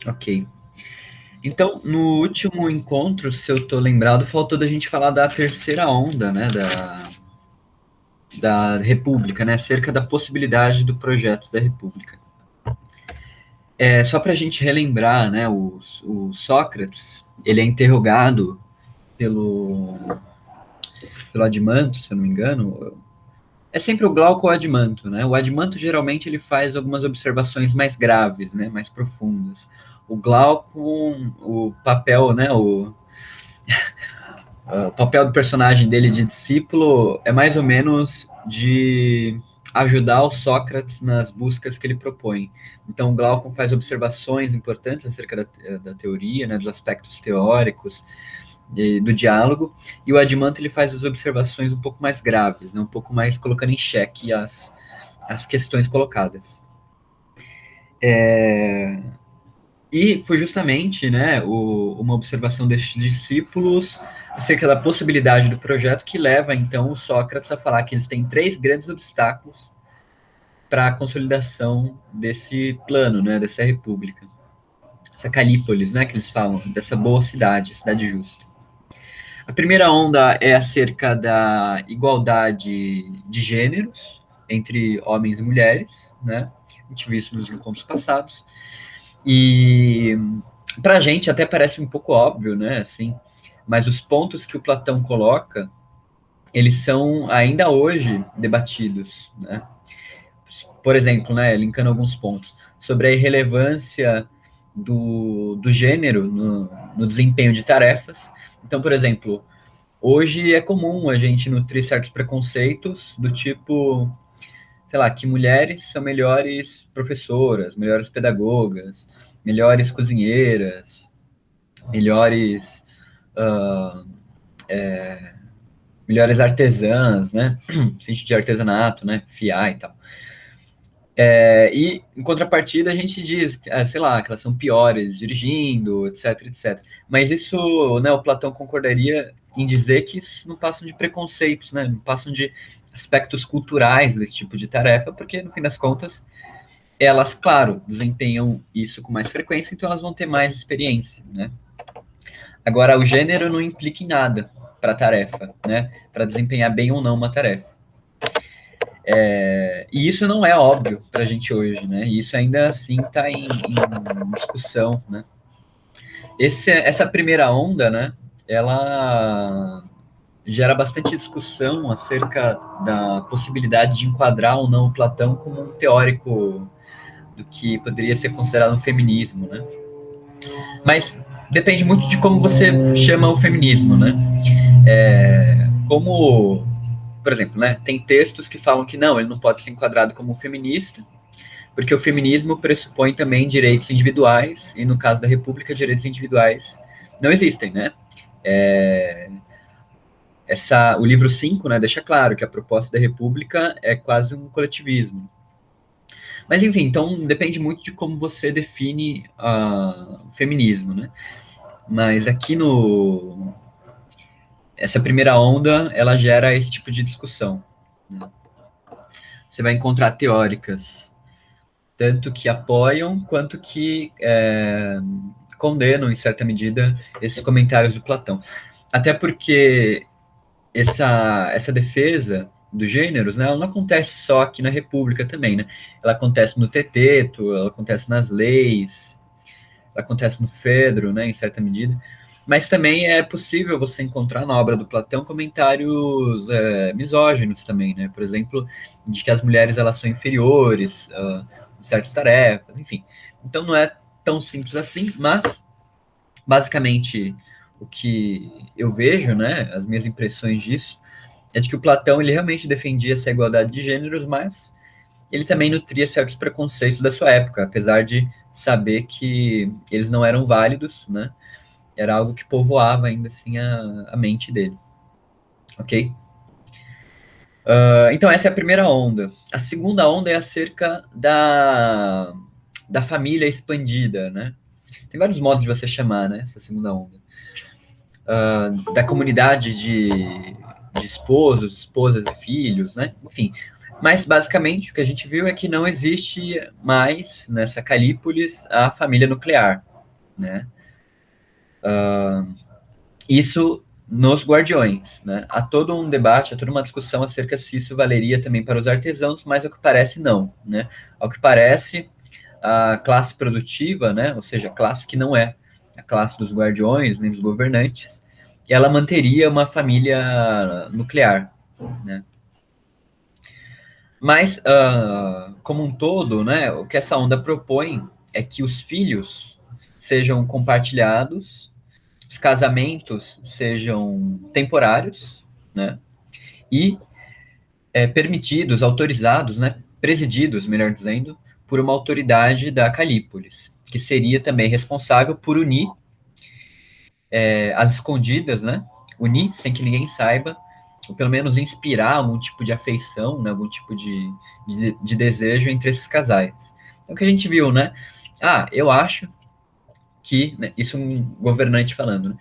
Ok. Então, no último encontro, se eu tô lembrado, faltou da gente falar da terceira onda, né, da República, né, acerca da possibilidade do projeto da República. Só para a gente relembrar, né, o Sócrates, ele é interrogado pelo Admanto, se eu não me engano. É sempre o Glauco ou o Admanto, né? O Admanto, geralmente, ele faz algumas observações mais graves, né, mais profundas. O Glauco, o papel, né, o papel do personagem dele de discípulo é mais ou menos de ajudar o Sócrates nas buscas que ele propõe. Então, o Glaucon faz observações importantes acerca da teoria, né, dos aspectos teóricos, do diálogo, e o Admanto ele faz as observações um pouco mais graves, né, um pouco mais colocando em xeque as questões colocadas. E foi justamente, né, uma observação destes discípulos acerca da possibilidade do projeto que leva, então, o Sócrates a falar que existem três grandes obstáculos para a consolidação desse plano, né, dessa república. Essa Calípolis, né, que eles falam, dessa boa cidade, cidade justa. A primeira onda é acerca da igualdade de gêneros entre homens e mulheres, né? A gente viu isso nos encontros passados. E para a gente até parece um pouco óbvio, né? Assim, mas os pontos que o Platão coloca, eles são ainda hoje debatidos, né? Por exemplo, né, linkando alguns pontos, sobre a irrelevância do gênero no desempenho de tarefas. Então, por exemplo, hoje é comum a gente nutrir certos preconceitos do tipo, sei lá, que mulheres são melhores professoras, melhores pedagogas, melhores cozinheiras, melhores, uh, melhores artesãs, né? Sentido de artesanato, né? FIA e tal. E, em contrapartida, a gente diz, sei lá, que elas são piores dirigindo, etc, etc. Mas isso, né, o Platão concordaria em dizer que isso não passam de preconceitos, né? Não passam de aspectos culturais desse tipo de tarefa, porque, no fim das contas, elas, claro, desempenham isso com mais frequência, então elas vão ter mais experiência, né? Agora, o gênero não implica em nada para a tarefa, né? Para desempenhar bem ou não uma tarefa. E isso não é óbvio para a gente hoje, né? E isso ainda assim está em discussão, né? Essa primeira onda, né? Ela gera bastante discussão acerca da possibilidade de enquadrar ou não o Platão como um teórico do que poderia ser considerado um feminismo, né? Mas depende muito de como você chama o feminismo, né? Como, por exemplo, né? Tem textos que falam que não, ele não pode ser enquadrado como um feminista, porque o feminismo pressupõe também direitos individuais, e no caso da República, direitos individuais não existem, né? O livro 5, né, deixa claro que a proposta da República é quase um coletivismo. Mas, enfim, então depende muito de como você define o feminismo, né? Mas aqui essa primeira onda, ela gera esse tipo de discussão, né? Você vai encontrar teóricas tanto que apoiam quanto que condenam, em certa medida, esses comentários do Platão. Até porque essa defesa dos gêneros, né, ela não acontece só aqui na República também, né? Ela acontece no Teteto, ela acontece nas leis, ela acontece no Fedro, né, em certa medida. Mas também é possível você encontrar na obra do Platão comentários misóginos também, né? Por exemplo, de que as mulheres elas são inferiores em certas tarefas, enfim. Então não é tão simples assim, mas basicamente o que eu vejo, né, as minhas impressões disso, é de que o Platão ele realmente defendia essa igualdade de gêneros, mas ele também nutria certos preconceitos da sua época, apesar de saber que eles não eram válidos, né? Era algo que povoava ainda assim a mente dele, ok? Então essa é a primeira onda. A segunda onda é acerca da família expandida, né? Tem vários modos de você chamar, né? Essa segunda onda. Da comunidade de esposos, esposas e filhos, né? Enfim, mas basicamente o que a gente viu é que não existe mais nessa Calípolis a família nuclear, né? Isso nos Guardiões, né? Há todo um debate, há toda uma discussão acerca se isso valeria também para os artesãos, mas ao que parece não, né? Ao que parece, a classe produtiva, né? Ou seja, a classe que não é a classe dos Guardiões nem dos governantes, ela manteria uma família nuclear, né? Mas, como um todo, né, o que essa onda propõe é que os filhos sejam compartilhados, os casamentos sejam temporários, né, e permitidos, autorizados, né, presididos, melhor dizendo, por uma autoridade da Calípolis, que seria também responsável por unir as escondidas, né, unir sem que ninguém saiba, ou pelo menos inspirar algum tipo de afeição, né, algum tipo de desejo entre esses casais. É o que a gente viu, né? Ah, eu acho que, né, isso é um governante falando, né?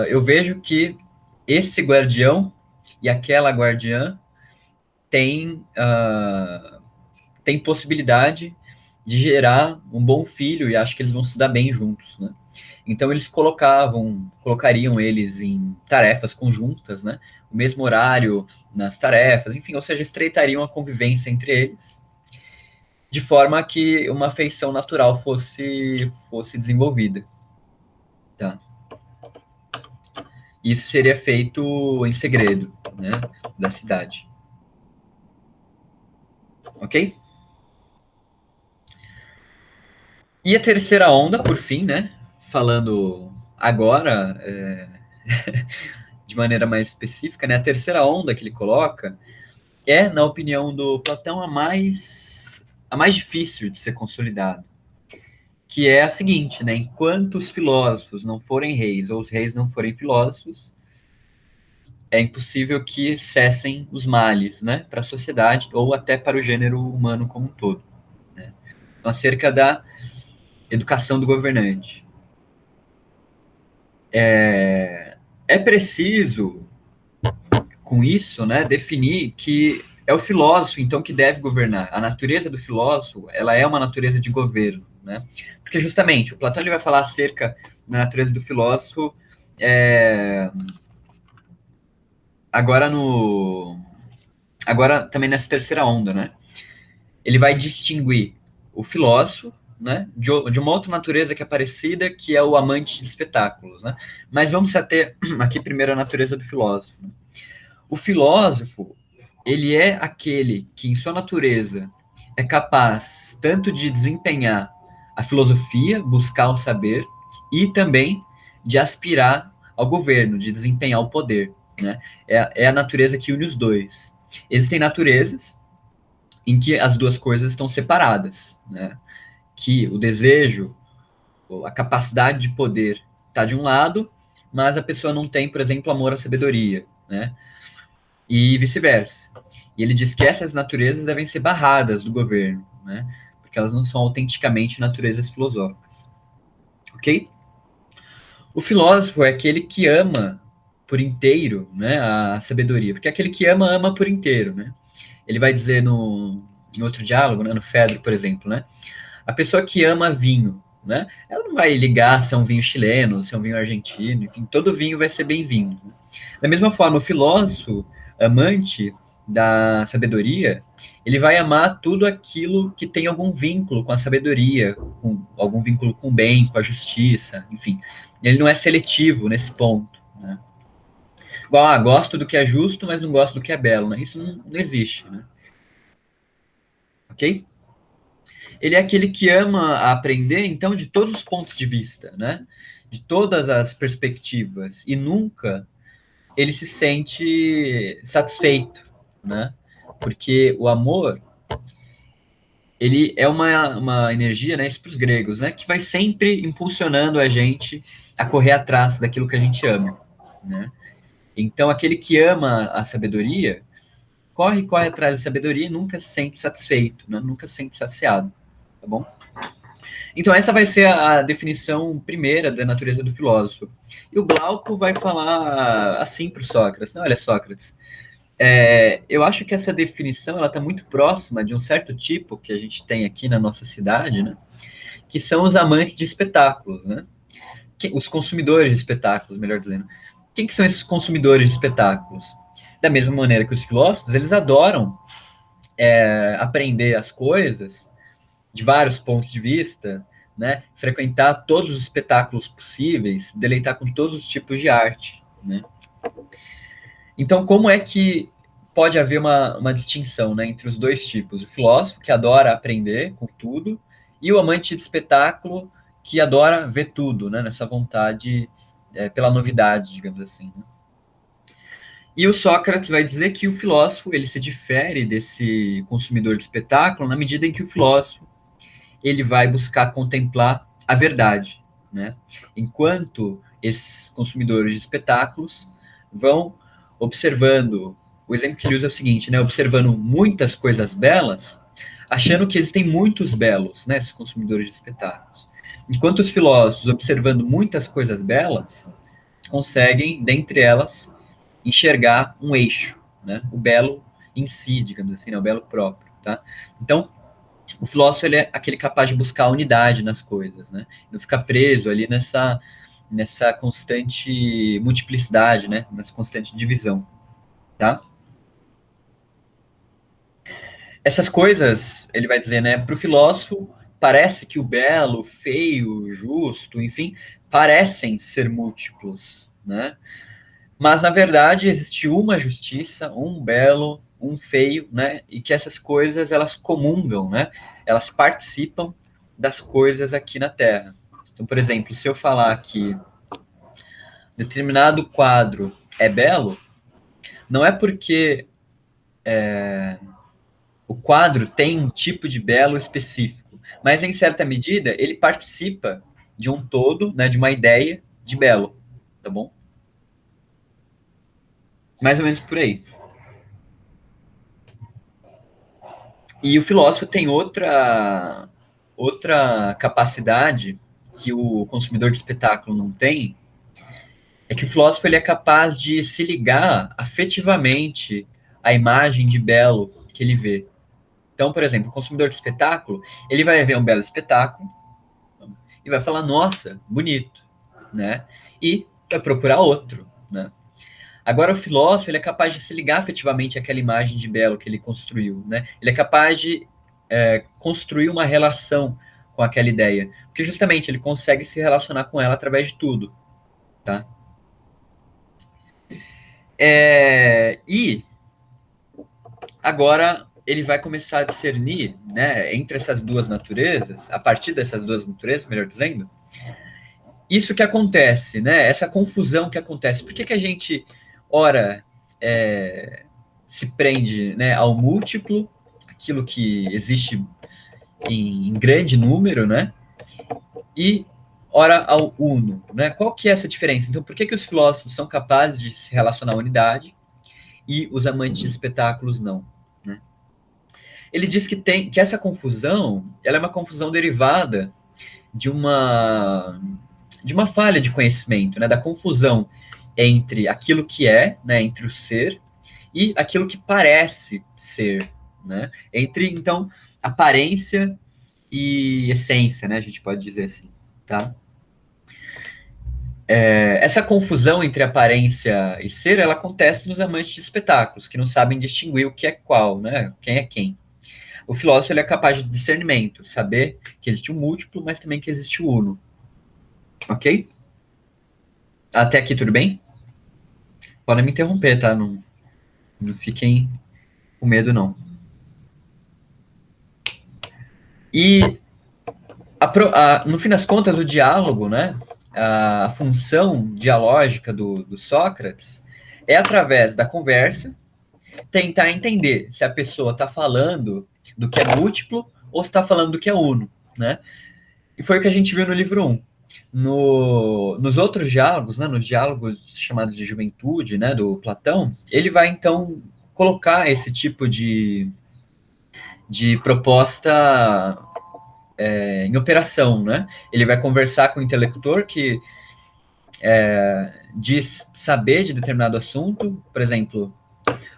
Eu vejo que esse guardião e aquela guardiã tem possibilidade de gerar um bom filho e acho que eles vão se dar bem juntos, né? Então eles colocariam eles em tarefas conjuntas, né? O mesmo horário nas tarefas, enfim, ou seja, estreitariam a convivência entre eles, de forma que uma afeição natural fosse desenvolvida, tá? Isso seria feito em segredo, né, da cidade, ok? E a terceira onda, por fim, né, falando agora de maneira mais específica, né, a terceira onda que ele coloca é, na opinião do Platão, a mais difícil de ser consolidada, que é a seguinte, né, enquanto os filósofos não forem reis ou os reis não forem filósofos, é impossível que cessem os males, né, para a sociedade ou até para o gênero humano como um todo, né? Então, acerca da educação do governante. É preciso, com isso, né, definir que é o filósofo, então, que deve governar. A natureza do filósofo, ela é uma natureza de governo, né? Porque, justamente, o Platão ele vai falar acerca da natureza do filósofo é, agora agora também nessa terceira onda, né? Ele vai distinguir o filósofo, né, de uma outra natureza que é parecida, que é o amante de espetáculos, né? Mas vamos ater aqui primeiro a natureza do filósofo. O filósofo, ele é aquele que, em sua natureza, é capaz tanto de desempenhar a filosofia, buscar o saber, e também de aspirar ao governo, de desempenhar o poder, né? É a natureza que une os dois. Existem naturezas em que as duas coisas estão separadas, né? Que o desejo, a capacidade de poder está de um lado, mas a pessoa não tem, por exemplo, amor à sabedoria, né? E vice-versa. E ele diz que essas naturezas devem ser barradas do governo, né? Porque elas não são autenticamente naturezas filosóficas, ok? O filósofo é aquele que ama por inteiro, né, a sabedoria, porque aquele que ama, ama por inteiro, né? Ele vai dizer em outro diálogo, né, no Fedro, por exemplo, né? A pessoa que ama vinho, né? Ela não vai ligar se é um vinho chileno, se é um vinho argentino, enfim, todo vinho vai ser bem-vindo. Né? Da mesma forma, o filósofo, amante da sabedoria, ele vai amar tudo aquilo que tem algum vínculo com a sabedoria, com algum vínculo com o bem, com a justiça, enfim. Ele não é seletivo nesse ponto. Né? Igual, gosto do que é justo, mas não gosto do que é belo. Né? Isso não existe. Né? Ok? Ele é aquele que ama aprender, então, de todos os pontos de vista, né? De todas as perspectivas, e nunca ele se sente satisfeito, né? Porque o amor, ele é uma energia, né, isso para os gregos, né, que vai sempre impulsionando a gente a correr atrás daquilo que a gente ama, né? Então, aquele que ama a sabedoria, corre atrás da sabedoria e nunca se sente satisfeito, né? Nunca se sente saciado, tá bom? Então, essa vai ser a definição primeira da natureza do filósofo. E o Glauco vai falar assim para o Sócrates: olha, Sócrates, eu acho que essa definição ela está muito próxima de um certo tipo que a gente tem aqui na nossa cidade, né? que são os amantes de espetáculos, né? Os consumidores de espetáculos, melhor dizendo. Quem que são esses consumidores de espetáculos? Da mesma maneira que os filósofos, eles adoram aprender as coisas de vários pontos de vista, né? Frequentar todos os espetáculos possíveis, deleitar com todos os tipos de arte, né? Então, como é que pode haver uma distinção, né, entre os dois tipos? O filósofo, que adora aprender com tudo, e o amante de espetáculo, que adora ver tudo, né, nessa vontade pela novidade, digamos assim. Né? E o Sócrates vai dizer que o filósofo ele se difere desse consumidor de espetáculo na medida em que o filósofo ele vai buscar contemplar a verdade, né? Enquanto esses consumidores de espetáculos vão observando, o exemplo que ele usa é o seguinte, né? Observando muitas coisas belas, achando que existem muitos belos, né? Esses consumidores de espetáculos. Enquanto os filósofos, observando muitas coisas belas, conseguem, dentre elas, enxergar um eixo, né? O belo em si, digamos assim, né? O belo próprio, tá? Então, o filósofo ele é aquele capaz de buscar a unidade nas coisas, né? Não ficar preso ali nessa constante multiplicidade, né? Nessa constante divisão, tá? Essas coisas, ele vai dizer, né? Para o filósofo, parece que o belo, o feio, o justo, enfim, parecem ser múltiplos, né? Mas, na verdade, existe uma justiça, um belo, um feio, né? E que essas coisas, elas comungam, né? Elas participam das coisas aqui na Terra. Então, por exemplo, se eu falar que determinado quadro é belo, não é porque o quadro tem um tipo de belo específico, mas, em certa medida, ele participa de um todo, né? De uma ideia de belo, tá bom? Mais ou menos por aí. E o filósofo tem outra capacidade que o consumidor de espetáculo não tem, é que o filósofo ele é capaz de se ligar afetivamente à imagem de belo que ele vê. Então, por exemplo, o consumidor de espetáculo, ele vai ver um belo espetáculo e vai falar, nossa, bonito, né? E vai procurar outro, né? Agora, o filósofo ele é capaz de se ligar afetivamente àquela imagem de belo que ele construiu, né? Ele é capaz de construir uma relação com aquela ideia, porque justamente ele consegue se relacionar com ela através de tudo, tá? E agora ele vai começar a discernir, né, entre essas duas naturezas, a partir dessas duas naturezas, melhor dizendo, isso que acontece, né? Essa confusão que acontece. Por que a gente, ora, se prende, né, ao múltiplo, aquilo que existe em grande número, né? E ora ao uno, né? Qual que é essa diferença? Então, por que os filósofos são capazes de se relacionar à unidade e os amantes de espetáculos não, né? Ele diz que essa confusão, ela é uma confusão derivada de uma falha de conhecimento, né? Da confusão entre aquilo que é, né? Entre o ser e aquilo que parece ser, né? Entre então aparência e essência, né? A gente pode dizer assim, tá? Essa confusão entre aparência e ser, ela acontece nos amantes de espetáculos, que não sabem distinguir o que é qual, né? Quem é quem. O filósofo ele é capaz de discernimento, saber que existe um múltiplo, mas também que existe o uno. Ok? Até aqui tudo bem? Podem me interromper, tá? Não fiquem com medo, não. E no fim das contas, o diálogo, né? A função dialógica do Sócrates é através da conversa tentar entender se a pessoa está falando do que é múltiplo ou está falando do que é uno, né? E foi o que a gente viu no livro 1. Nos outros diálogos, né, nos diálogos chamados de juventude, né, do Platão, ele vai então colocar esse tipo de proposta em operação, né? Ele vai conversar com o intelector que diz saber de determinado assunto, por exemplo,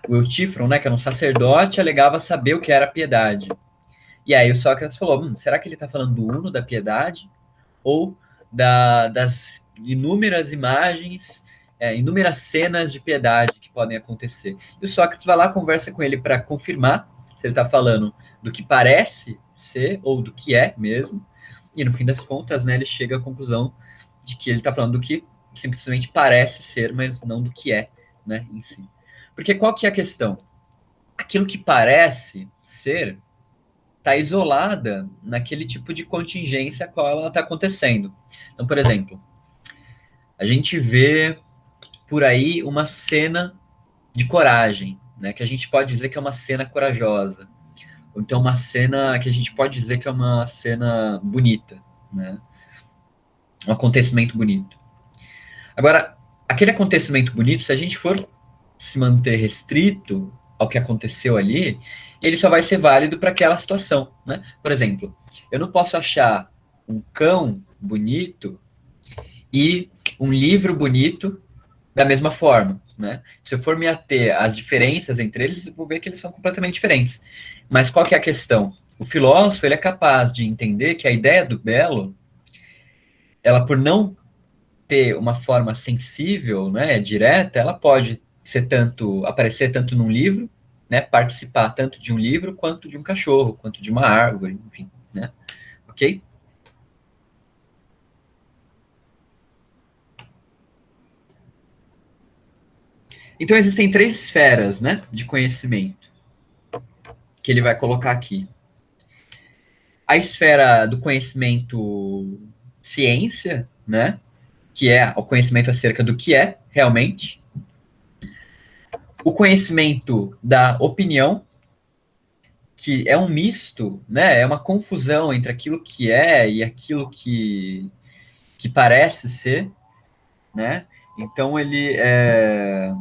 o Eutífron, né, que era um sacerdote, alegava saber o que era piedade. E aí o Sócrates falou, será que ele está falando do uno, da piedade, ou das inúmeras imagens, inúmeras cenas de piedade que podem acontecer? E o Sócrates vai lá, conversa com ele para confirmar se ele está falando do que parece ser ou do que é mesmo. E no fim das contas, né, ele chega à conclusão de que ele está falando do que simplesmente parece ser, mas não do que é, né, em si. Porque qual que é a questão? Aquilo que parece ser está isolada naquele tipo de contingência a qual ela está acontecendo. Então, por exemplo, a gente vê por aí uma cena de coragem, né, que a gente pode dizer que é uma cena corajosa, ou então uma cena que a gente pode dizer que é uma cena bonita, né, um acontecimento bonito. Agora, aquele acontecimento bonito, se a gente for se manter restrito ao que aconteceu ali, ele só vai ser válido para aquela situação, né? Por exemplo, eu não posso achar um cão bonito e um livro bonito da mesma forma, né? Se eu for me ater às diferenças entre eles, eu vou ver que eles são completamente diferentes. Mas qual que é a questão? O filósofo, ele é capaz de entender que a ideia do belo, ela por não ter uma forma sensível, né, direta, ela pode ser tanto aparecer tanto num livro, né, participar tanto de um livro quanto de um cachorro, quanto de uma árvore, enfim, né? Ok? Então existem três esferas, né, de conhecimento que ele vai colocar aqui. A esfera do conhecimento ciência, né, que é o conhecimento acerca do que é realmente. O conhecimento da opinião, que é um misto, né? É uma confusão entre aquilo que é e aquilo que parece ser, né? Então ele é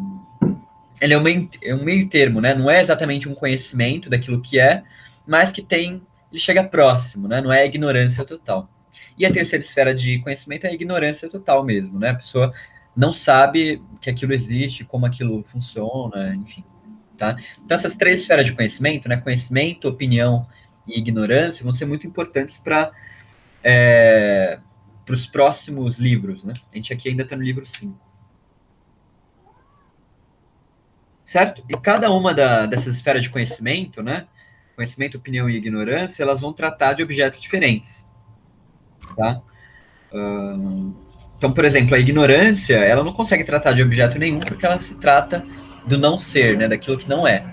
um meio termo, né? Não é exatamente um conhecimento daquilo que é, mas que tem, ele chega próximo, né? Não é a ignorância total. E a terceira esfera de conhecimento é a ignorância total mesmo, né? A pessoa não sabe que aquilo existe, como aquilo funciona, enfim. Tá? Então, essas três esferas de conhecimento, né, conhecimento, opinião e ignorância, vão ser muito importantes para os próximos livros. Né? A gente aqui ainda está no livro 5. Certo? E cada uma dessas esferas de conhecimento, né, conhecimento, opinião e ignorância, elas vão tratar de objetos diferentes. Tá? Então, por exemplo, a ignorância, ela não consegue tratar de objeto nenhum porque ela se trata do não ser, né, daquilo que não é.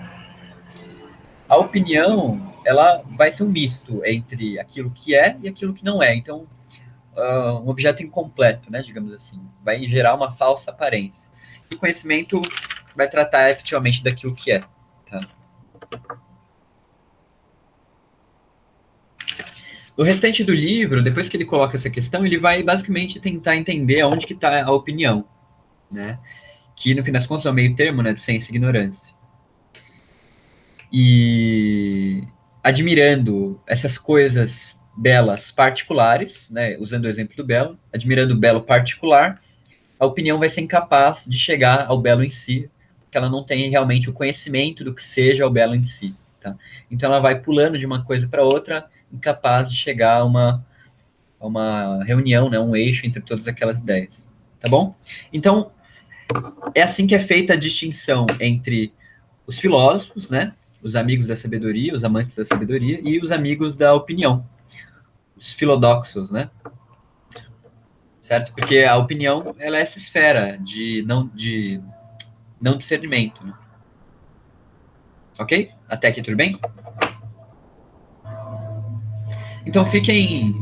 A opinião, ela vai ser um misto entre aquilo que é e aquilo que não é. Então, um objeto incompleto, né, digamos assim, vai gerar uma falsa aparência. E o conhecimento vai tratar efetivamente daquilo que é. Tá? O restante do livro, depois que ele coloca essa questão, ele vai basicamente tentar entender onde que está a opinião, né? Que no fim das contas é o meio termo, né, de ciência e ignorância. E admirando essas coisas belas particulares, né, usando o exemplo do belo, admirando o belo particular, a opinião vai ser incapaz de chegar ao belo em si, porque ela não tem realmente o conhecimento do que seja o belo em si. Tá? Então ela vai pulando de uma coisa para outra, incapaz de chegar a uma reunião, né, um eixo entre todas aquelas ideias. Tá bom? Então, é assim que é feita a distinção entre os filósofos, né, os amigos da sabedoria, os amantes da sabedoria, e os amigos da opinião, os filodoxos, né? Certo? Porque a opinião, ela é essa esfera de não discernimento, né? Ok? Até aqui tudo bem? Então fiquem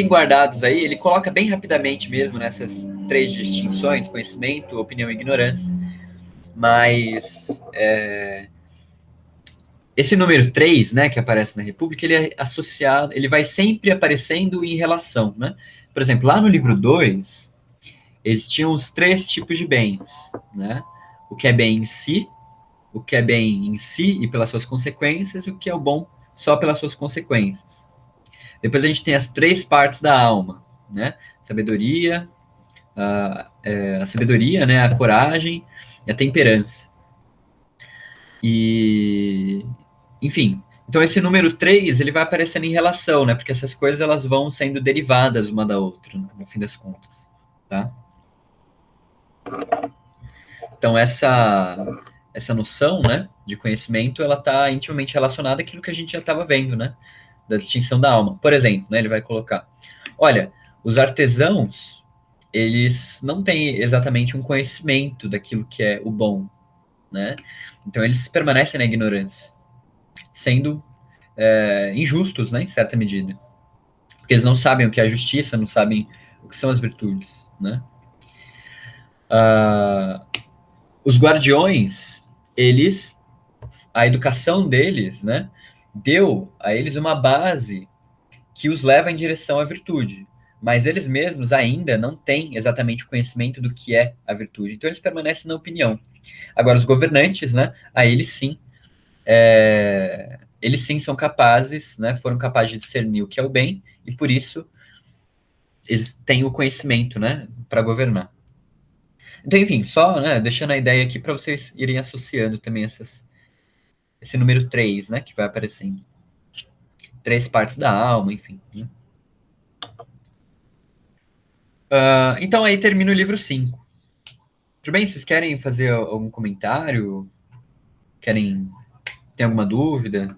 guardados aí. Ele coloca bem rapidamente mesmo nessas três distinções: conhecimento, opinião e ignorância. Mas esse número 3, né, que aparece na República, ele é associado, ele vai sempre aparecendo em relação, né? Por exemplo, lá no livro 2, existiam os três tipos de bens, né? O que é bem em si, o que é bem em si e pelas suas consequências, e o que é o bom só pelas suas consequências. Depois a gente tem as três partes da alma, né? Sabedoria, a sabedoria, né? A coragem e a temperança. E, enfim, Então, esse número 3, ele vai aparecendo em relação, né? Porque essas coisas, elas vão sendo derivadas uma da outra, no fim das contas, tá? Então, essa noção, né, de conhecimento, ela está intimamente relacionada àquilo que a gente já estava vendo, né? Da distinção da alma. Por exemplo, né, ele vai colocar, olha, os artesãos, eles não têm exatamente um conhecimento daquilo que é o bom, né? Então, eles permanecem na ignorância, sendo injustos, né, em certa medida. Porque eles não sabem o que é a justiça, não sabem o que são as virtudes, né? Ah, os guardiões, eles, a educação deles, né, deu a eles uma base que os leva em direção à virtude, mas eles mesmos ainda não têm exatamente o conhecimento do que é a virtude, então eles permanecem na opinião. Agora, os governantes, né, a eles sim são capazes, né, foram capazes de discernir o que é o bem, e por isso eles têm o conhecimento, né, para governar. Então, enfim, só, né, deixando a ideia aqui para vocês irem associando também esse número 3, né, que vai aparecendo. 3 partes da alma, enfim. Né? Então, aí termina o livro 5. Tudo bem? Vocês querem fazer algum comentário? Querem ter alguma dúvida?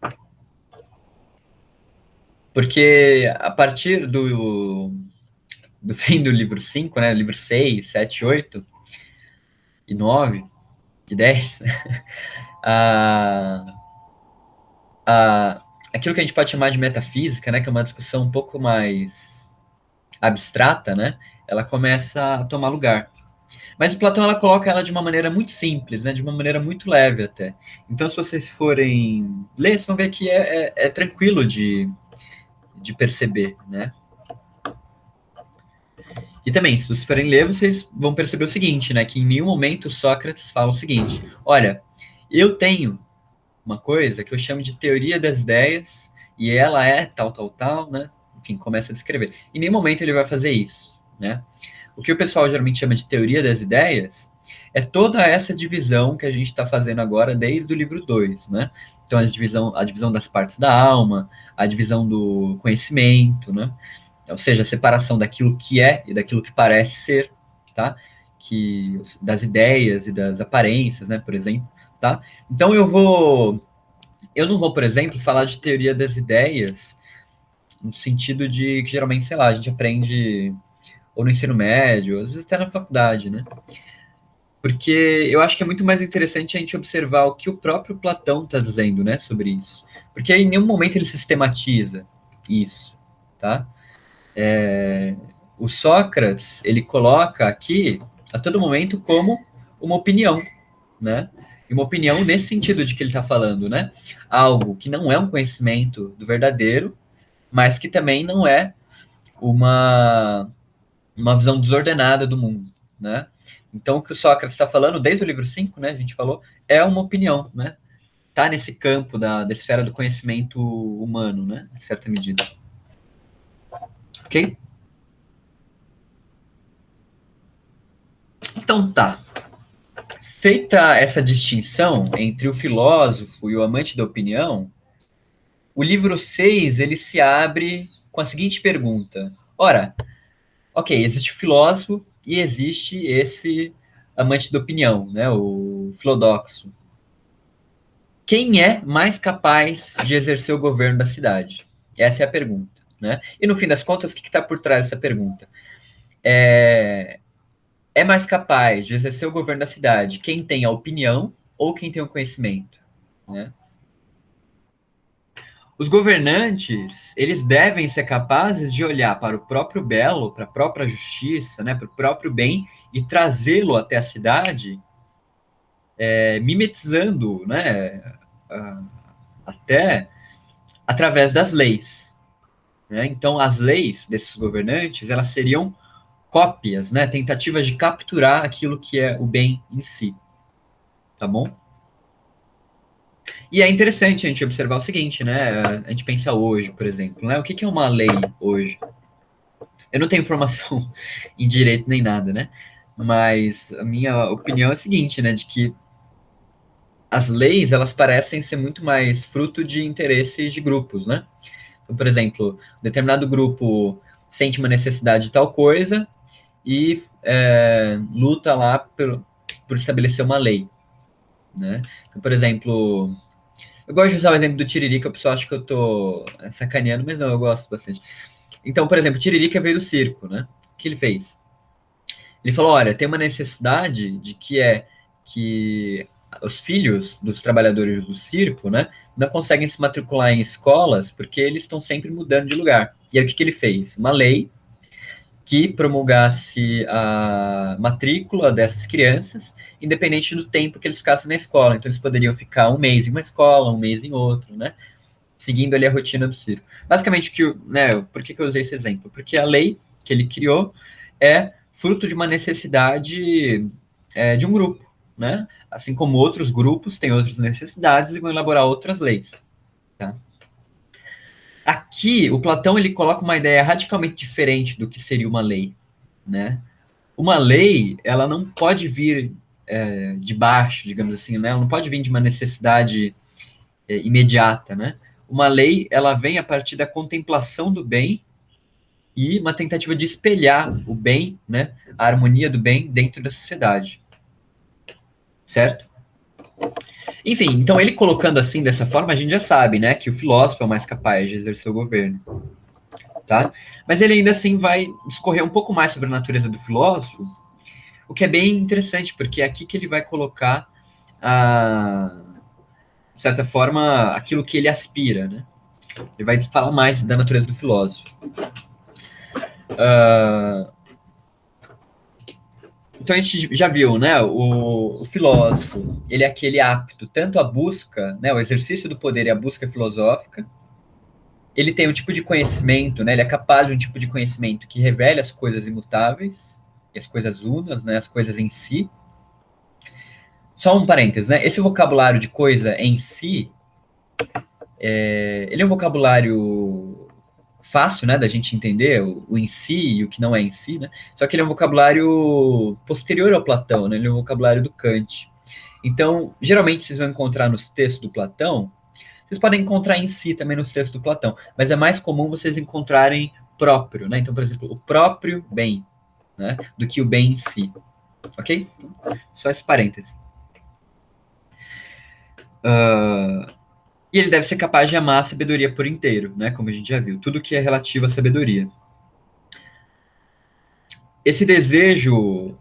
Porque a partir do fim do livro 5, né, livro 6, 7, 8 e 9 e 10, a, a, aquilo que a gente pode chamar de metafísica, né, que é uma discussão um pouco mais abstrata, né, ela começa a tomar lugar. Mas o Platão ela coloca ela de uma maneira muito simples, né, de uma maneira muito leve até. Então, se vocês forem ler, vocês vão ver que é tranquilo de perceber, né? E também, se vocês forem ler, vocês vão perceber o seguinte, né, que em nenhum momento Sócrates fala o seguinte: olha, eu tenho uma coisa que eu chamo de teoria das ideias e ela é tal, tal, tal, né? Enfim, começa a descrever. Em nenhum momento ele vai fazer isso, né? O que o pessoal geralmente chama de teoria das ideias é toda essa divisão que a gente está fazendo agora desde o livro 2, né? Então, a divisão das partes da alma, a divisão do conhecimento, né? Ou seja, a separação daquilo que é e daquilo que parece ser, tá? Das ideias e das aparências, né, por exemplo, tá? Então eu não vou, por exemplo, falar de teoria das ideias no sentido de que geralmente, sei lá, a gente aprende ou no ensino médio, às vezes até na faculdade, né? Porque eu acho que é muito mais interessante a gente observar o que o próprio Platão está dizendo, né, sobre isso. Porque em nenhum momento ele sistematiza isso, tá? O Sócrates, ele coloca aqui, a todo momento, como uma opinião, né? E uma opinião nesse sentido de que ele está falando, né? Algo que não é um conhecimento do verdadeiro, mas que também não é uma, uma visão desordenada do mundo, né? Então, o que o Sócrates está falando, desde o livro 5, né, a gente falou, é uma opinião, né? Tá nesse campo da esfera do conhecimento humano, né? Em certa medida. Ok? Então tá. Feita essa distinção entre o filósofo e o amante da opinião, o livro 6 ele se abre com a seguinte pergunta. Ora, ok, existe o filósofo e existe esse amante da opinião, né, o filodoxo. Quem é mais capaz de exercer o governo da cidade? Essa é a pergunta. Né? E no fim das contas, o que está por trás dessa pergunta? É mais capaz de exercer o governo da cidade quem tem a opinião ou quem tem o conhecimento? Né? Os governantes, eles devem ser capazes de olhar para o próprio belo, para a própria justiça, né, para o próprio bem e trazê-lo até a cidade, mimetizando, né, até através das leis. Né? Então, as leis desses governantes, elas seriam cópias, né, tentativas de capturar aquilo que é o bem em si, tá bom? E é interessante a gente observar o seguinte, né, a gente pensa hoje, por exemplo, né, o que é uma lei hoje? Eu não tenho formação em direito nem nada, né? Mas a minha opinião é a seguinte, né? De que as leis, elas parecem ser muito mais fruto de interesses de grupos, né? Então, por exemplo, um determinado grupo sente uma necessidade de tal coisa e luta lá por estabelecer uma lei, né? Então, por exemplo, eu gosto de usar o exemplo do Tiririca, o pessoal acha que eu tô sacaneando, mas não, eu gosto bastante. Então, por exemplo, o Tiririca veio do circo, né? O que ele fez? Ele falou, olha, tem uma necessidade de que os filhos dos trabalhadores do circo, né, não conseguem se matricular em escolas porque eles estão sempre mudando de lugar. E aí o que ele fez? Uma lei que promulgasse a matrícula dessas crianças, independente do tempo que eles ficassem na escola. Então, eles poderiam ficar um mês em uma escola, um mês em outro, né? Seguindo ali a rotina do circo. Basicamente, por que eu usei esse exemplo? Porque a lei que ele criou é fruto de uma necessidade de um grupo, né? Assim como outros grupos têm outras necessidades e vão elaborar outras leis. Tá? Aqui, o Platão ele coloca uma ideia radicalmente diferente do que seria uma lei, né? Uma lei, ela não pode vir de baixo, digamos assim, né? Ela não pode vir de uma necessidade imediata, né? Uma lei, ela vem a partir da contemplação do bem e uma tentativa de espelhar o bem, né? A harmonia do bem dentro da sociedade, certo? Enfim, então ele colocando assim dessa forma, a gente já sabe, né, que o filósofo é o mais capaz de exercer o governo, tá? Mas ele ainda assim vai discorrer um pouco mais sobre a natureza do filósofo, o que é bem interessante, porque é aqui que ele vai colocar, de certa forma, aquilo que ele aspira, né? Ele vai falar mais da natureza do filósofo. Então a gente já viu, né? O filósofo, ele é aquele apto tanto à busca, né? O exercício do poder e a busca filosófica. Ele tem um tipo de conhecimento, né? Ele é capaz de um tipo de conhecimento que revele as coisas imutáveis, e as coisas unas, né? As coisas em si. Só um parênteses, né? Esse vocabulário de coisa em si, ele é um vocabulário fácil, né, da gente entender o em si e o que não é em si, né? Só que ele é um vocabulário posterior ao Platão, né? Ele é um vocabulário do Kant. Então, geralmente vocês vão encontrar nos textos do Platão, vocês podem encontrar em si também nos textos do Platão, mas é mais comum vocês encontrarem próprio, né? Então, por exemplo, o próprio bem, né, do que o bem em si, ok? Só esse parêntese. E ele deve ser capaz de amar a sabedoria por inteiro, né? Como a gente já viu, tudo que é relativo à sabedoria. Esse desejo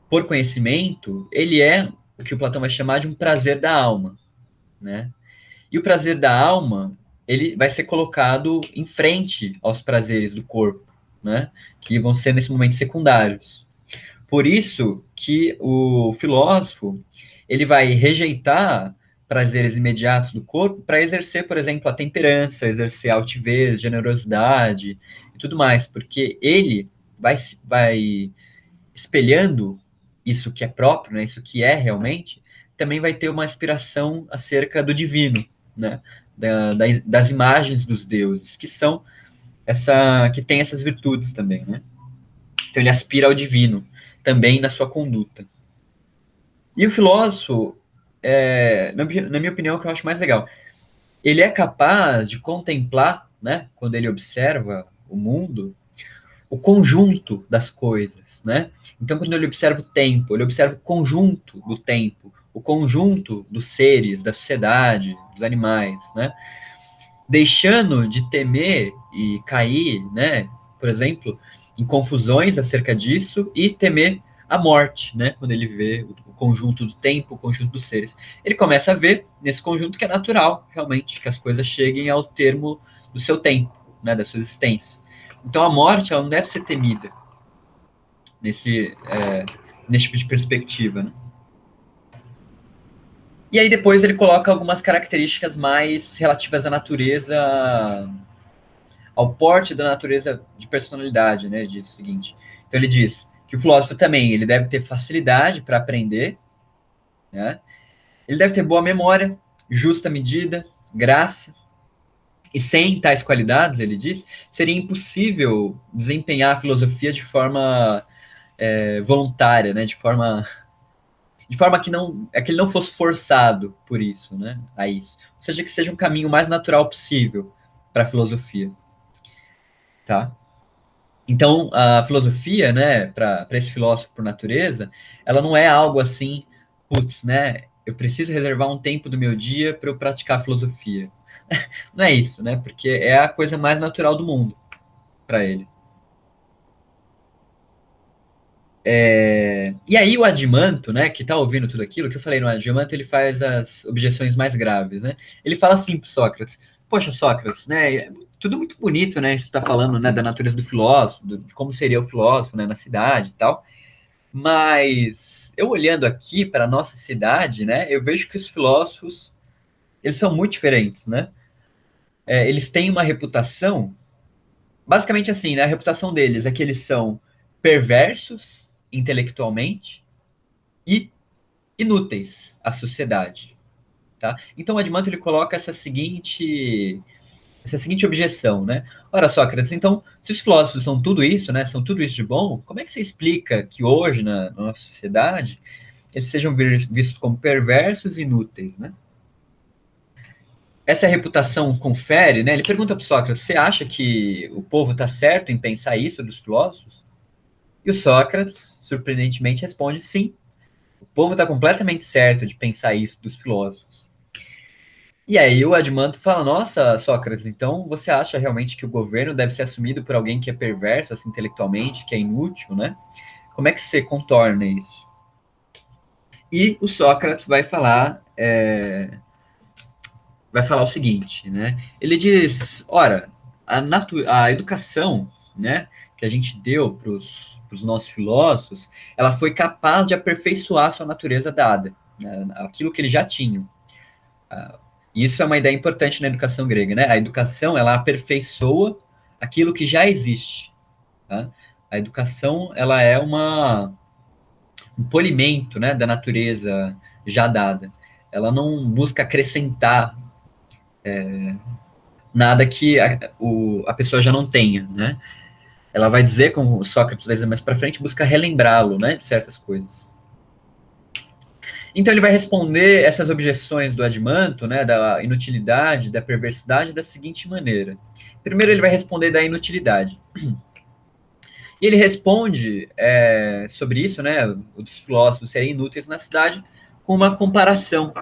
por conhecimento, ele é o que o Platão vai chamar de um prazer da alma, né? E o prazer da alma, ele vai ser colocado em frente aos prazeres do corpo, né? Que vão ser nesse momento secundários. Por isso que o filósofo, ele vai rejeitar prazeres imediatos do corpo para exercer, por exemplo, a temperança, exercer a altivez, generosidade e tudo mais, porque ele vai espelhando isso que é próprio, né, isso que é realmente, também vai ter uma aspiração acerca do divino, né, das imagens dos deuses, que são que tem essas virtudes também, né? Então ele aspira ao divino também na sua conduta. E o filósofo, na minha opinião, é o que eu acho mais legal, ele é capaz de contemplar, né, quando ele observa o mundo, o conjunto das coisas, né? Então, quando ele observa o tempo, ele observa o conjunto do tempo, o conjunto dos seres, da sociedade, dos animais, né? Deixando de temer e cair, né? Por exemplo, em confusões acerca disso e temer a morte, né? Quando ele vê o conjunto do tempo, o conjunto dos seres. Ele começa a ver nesse conjunto que é natural, realmente, que as coisas cheguem ao termo do seu tempo, né? Da sua existência. Então a morte ela não deve ser temida nesse tipo de perspectiva, né? E aí depois ele coloca algumas características mais relativas à natureza, ao porte da natureza de personalidade, né? Ele diz o seguinte. Então ele diz que o filósofo também ele deve ter facilidade para aprender, né? Ele deve ter boa memória, justa medida, graça. E sem tais qualidades, ele diz, seria impossível desempenhar a filosofia de forma voluntária, né? De forma de forma que ele não fosse forçado por isso, né, a isso. Ou seja, que seja um caminho mais natural possível para a filosofia, tá? Então, a filosofia, né, para esse filósofo por natureza, ela não é algo assim, putz, né, eu preciso reservar um tempo do meu dia para eu praticar filosofia. Não é isso, né, porque é a coisa mais natural do mundo para ele. E aí o Adimanto, né, que tá ouvindo tudo aquilo, que eu falei no Adimanto, ele faz as objeções mais graves, né? Ele fala assim pro Sócrates, poxa, Sócrates, né, tudo muito bonito, né, isso tá falando, né, da natureza do filósofo, de como seria o filósofo, né, na cidade e tal, mas eu olhando aqui para a nossa cidade, né, eu vejo que os filósofos, eles são muito diferentes, né? Eles têm uma reputação, basicamente assim, né, a reputação deles é que eles são perversos intelectualmente e inúteis à sociedade, tá? Então, o Admanto ele coloca essa seguinte objeção, né? Ora, Sócrates, então, se os filósofos são tudo isso, né? São tudo isso de bom, como é que você explica que hoje na nossa sociedade eles sejam vistos como perversos e inúteis, né? Essa reputação confere, né? Ele pergunta para Sócrates: você acha que o povo está certo em pensar isso dos filósofos? E o Sócrates, surpreendentemente, responde: sim, o povo está completamente certo de pensar isso dos filósofos. E aí o Admanto fala, nossa, Sócrates, então você acha realmente que o governo deve ser assumido por alguém que é perverso, assim, intelectualmente, que é inútil, né? Como é que você contorna isso? E o Sócrates vai falar o seguinte, né? Ele diz, ora, a educação, né, que a gente deu para os nossos filósofos, ela foi capaz de aperfeiçoar a sua natureza dada, né, aquilo que eles já tinham. Isso é uma ideia importante na educação grega, né? A educação, ela aperfeiçoa aquilo que já existe, tá? A educação, ela é um polimento, né, da natureza já dada. Ela não busca acrescentar nada que a pessoa já não tenha, né? Ela vai dizer, como o Sócrates vai dizer mais para frente, busca relembrá-lo, né, de certas coisas. Então ele vai responder essas objeções do Admanto, né, da inutilidade, da perversidade, da seguinte maneira. Primeiro ele vai responder da inutilidade. E ele responde sobre isso, né, os filósofos serem inúteis na cidade, com uma comparação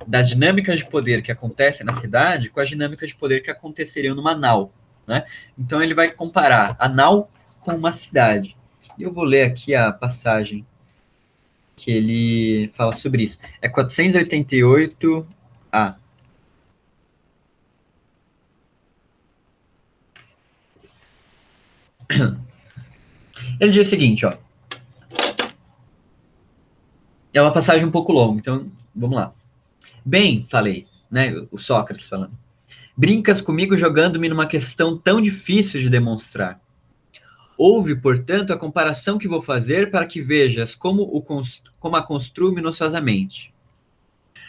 das dinâmicas de poder que acontecem na cidade com as dinâmicas de poder que aconteceriam numa nau, né? Então ele vai comparar a nau com uma cidade. E eu vou ler aqui a passagem que ele fala sobre isso. É 488a. Ele diz o seguinte, ó. É uma passagem um pouco longa, então vamos lá. Bem, falei, né? O Sócrates falando. Brincas comigo jogando-me numa questão tão difícil de demonstrar. Ouve, portanto, a comparação que vou fazer para que vejas como a construo minuciosamente.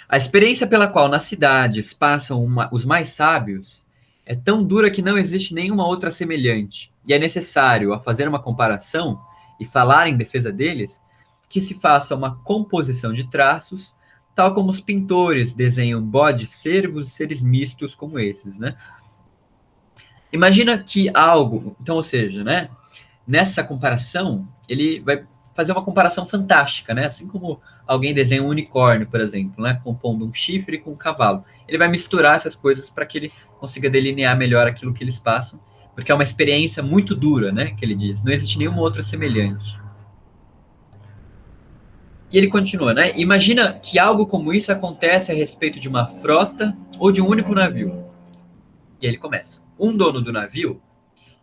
A experiência pela qual nas cidades passam os mais sábios é tão dura que não existe nenhuma outra semelhante, e é necessário, ao fazer uma comparação e falar em defesa deles, que se faça uma composição de traços, tal como os pintores desenham bodes, cervos e seres mistos como esses, né? Imagina que algo, então, ou seja, né? Nessa comparação, ele vai fazer uma comparação fantástica, né? Assim como alguém desenha um unicórnio, por exemplo, né? Compondo um chifre com um cavalo. Ele vai misturar essas coisas para que ele consiga delinear melhor aquilo que eles passam, porque é uma experiência muito dura, né? Que ele diz. Não existe nenhuma outra semelhante. E ele continua, né? Imagina que algo como isso acontece a respeito de uma frota ou de um único navio. E aí ele começa. Um dono do navio,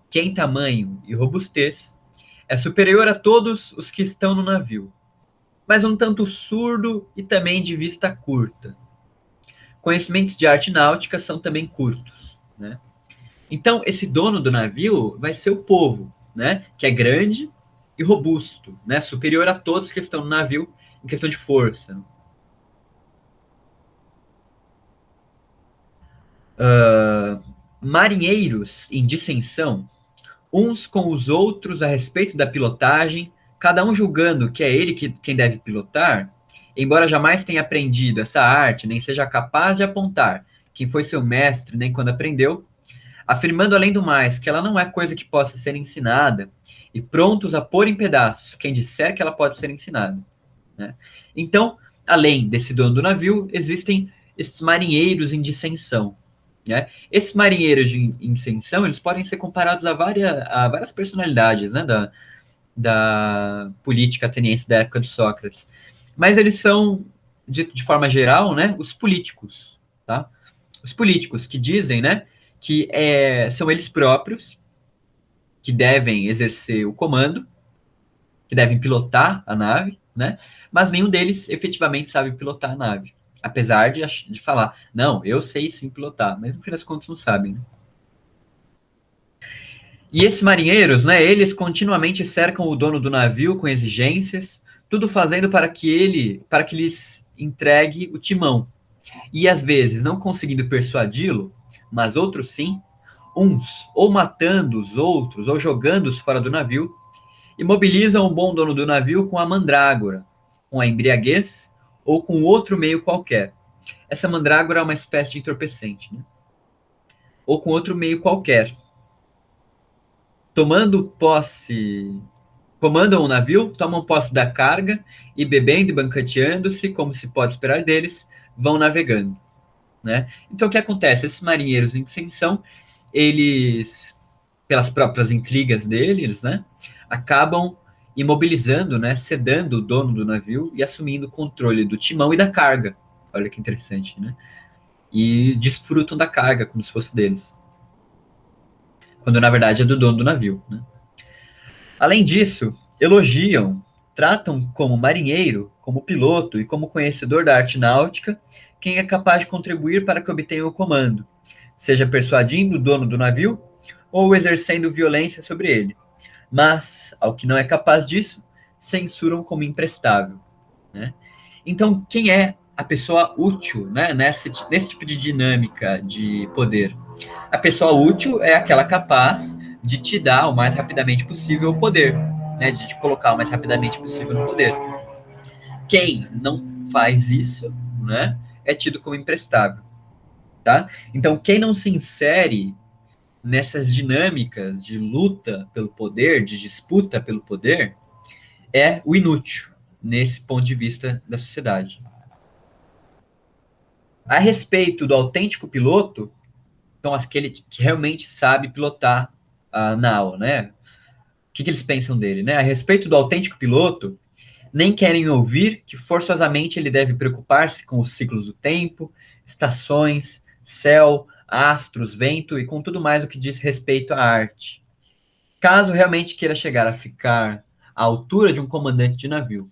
que em tamanho e robustez é superior a todos os que estão no navio, mas um tanto surdo e também de vista curta. Conhecimentos de arte náutica são também curtos, né? Então, esse dono do navio vai ser o povo, né? Que é grande e robusto, né? Superior a todos que estão no navio em questão de força. Marinheiros em dissensão, uns com os outros a respeito da pilotagem, cada um julgando que é ele quem deve pilotar, embora jamais tenha aprendido essa arte, nem seja capaz de apontar quem foi seu mestre, nem quando aprendeu, afirmando além do mais que ela não é coisa que possa ser ensinada, e prontos a pôr em pedaços quem disser que ela pode ser ensinada, né? Então, além desse dono do navio, existem esses marinheiros em dissensão, né? Esses marinheiros em dissensão, eles podem ser comparados a várias personalidades, né, da política ateniense da época de Sócrates. Mas eles são, de forma geral, né, os políticos, tá? Os políticos que dizem, né, que são eles próprios que devem exercer o comando, que devem pilotar a nave, né? Mas nenhum deles efetivamente sabe pilotar a nave. Apesar de falar, não, eu sei sim pilotar, mas no fim das contas não sabem. Né? E esses marinheiros, né, eles continuamente cercam o dono do navio com exigências, tudo fazendo para que lhes entregue o timão. E às vezes, não conseguindo persuadi-lo, mas outros sim, uns ou matando os outros ou jogando-os fora do navio, imobilizam o bom dono do navio com a mandrágora, com a embriaguez ou com outro meio qualquer. Essa mandrágora é uma espécie de entorpecente, né? Ou com outro meio qualquer. Tomando posse, comandam o navio, tomam posse da carga e bebendo e banqueteando-se, como se pode esperar deles, vão navegando, né? Então o que acontece? Esses marinheiros em ascensão, eles, pelas próprias intrigas deles, né, acabam imobilizando, né, sedando o dono do navio e assumindo o controle do timão e da carga. Olha que interessante, né? E desfrutam da carga como se fosse deles, quando na verdade é do dono do navio, né? Além disso, elogiam, tratam como marinheiro, como piloto e como conhecedor da arte náutica quem é capaz de contribuir para que obtenha o comando, seja persuadindo o dono do navio ou exercendo violência sobre ele. Mas, ao que não é capaz disso, censuram como imprestável. Né? Então, quem é a pessoa útil, né, nesse tipo de dinâmica de poder? A pessoa útil é aquela capaz de te dar o mais rapidamente possível o poder, né, de te colocar o mais rapidamente possível no poder. Quem não faz isso, né, é tido como imprestável, tá? Então, quem não se insere nessas dinâmicas de luta pelo poder, de disputa pelo poder, é o inútil, nesse ponto de vista da sociedade. A respeito do autêntico piloto, então aquele que realmente sabe pilotar a nau, né? O que eles pensam dele, né? A respeito do autêntico piloto, nem querem ouvir que forçosamente ele deve preocupar-se com os ciclos do tempo, estações, céu, astros, vento e com tudo mais o que diz respeito à arte. Caso realmente queira chegar a ficar à altura de um comandante de navio.